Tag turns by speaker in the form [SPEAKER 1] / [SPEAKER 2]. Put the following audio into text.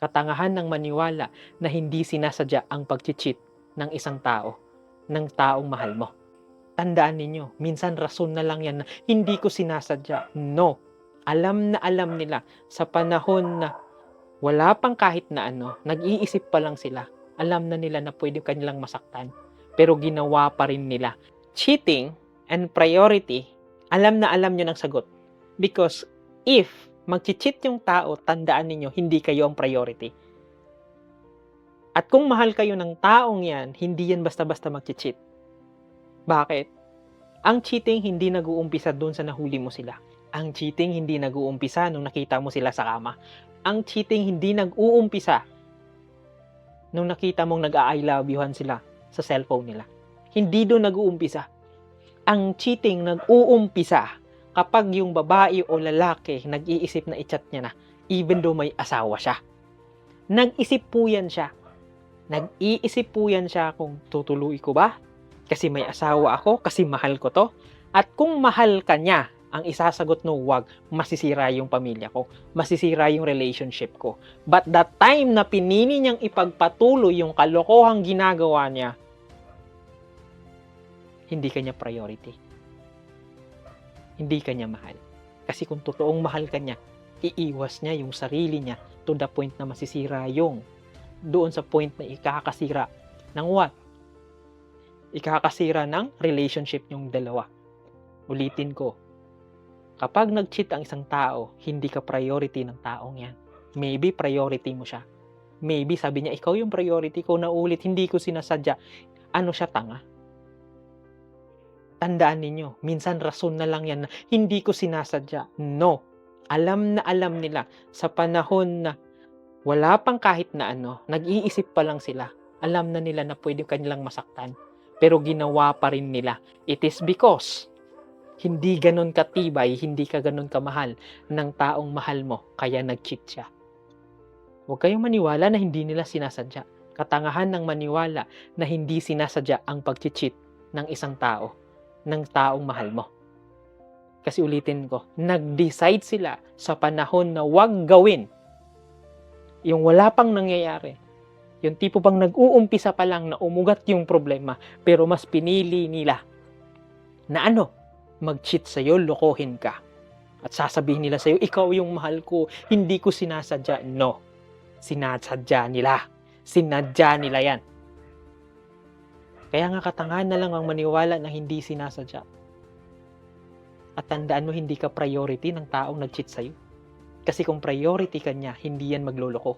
[SPEAKER 1] Katangahan ng maniwala na hindi sinasadya ang pagchi-cheat ng isang tao, ng taong mahal mo. Tandaan ninyo, minsan rason na lang yan na hindi ko sinasadya. No. Alam na alam nila sa panahon na wala pang kahit na ano, nag-iisip pa lang sila. Alam na nila na pwede kanilang masaktan. Pero ginawa pa rin nila. Cheating and priority, alam na alam nyo ng sagot. Because if mag-cheat yung tao, tandaan ninyo, hindi kayo ang priority. At kung mahal kayo ng taong yan, hindi yan basta-basta mag-cheat. Bakit? Ang cheating hindi nag-uumpisa doon sa nahuli mo sila. Ang cheating hindi nag-uumpisa nung nakita mo sila sa kama. Ang cheating hindi nag-uumpisa nung nakita mong nag-I love youhan sila sa cellphone nila. Hindi doon nag-uumpisa. Ang cheating nag-uumpisa kapag yung babae o lalaki nag-iisip na i-chat niya na even though may asawa siya. Nag-isip po yan siya. Nag-iisip po yan siya kung tutuloy ko ba? Kasi may asawa ako, kasi mahal ko to. At kung mahal ka niya, ang isasagot no, wag, masisira yung pamilya ko. Masisira yung relationship ko. But that time na pinili niyang ipagpatuloy yung kalokohang ginagawa niya, hindi kanya priority. Hindi kanya mahal. Kasi kung totoong mahal ka niya, iiwas niya yung sarili niya to the point na masisira yung doon sa point na ikakasira ng what? Ikakasira ng relationship yung dalawa. Ulitin ko, kapag nag-cheat ang isang tao, hindi ka priority ng taong yan. Maybe priority mo siya. Maybe sabi niya, ikaw yung priority ko na ulit, hindi ko sinasadya. Ano siya, tanga? Tandaan ninyo, minsan rason na lang yan na hindi ko sinasadya. No. Alam na alam nila sa panahon na wala pang kahit na ano, nag-iisip pa lang sila. Alam na nila na pwede kanilang masaktan. Pero ginawa pa rin nila. It is because hindi ganun katibay, hindi ka ganun kamahal ng taong mahal mo, kaya nag-cheat siya. Huwag kayong maniwala na hindi nila sinasadya. Katangahan ng maniwala na hindi sinasadya ang pag-cheat ng isang tao, ng taong mahal mo. Kasi ulitin ko, nag-decide sila sa panahon na wag gawin. Yung wala pang nangyayari. Yung tipo bang nag-uumpisa pa lang na umugat yung problema, pero mas pinili nila na ano? Mag-cheat sa'yo, lokohin ka. At sasabihin nila sa'yo, ikaw yung mahal ko, hindi ko sinasadya. No. Sinasadya nila. Sinadya nila yan. Kaya nga katangahan na lang ang maniwala na hindi sinasadya. At tandaan mo, hindi ka priority ng taong nag-cheat sa'yo. Kasi kung priority ka niya, hindi yan magloloko.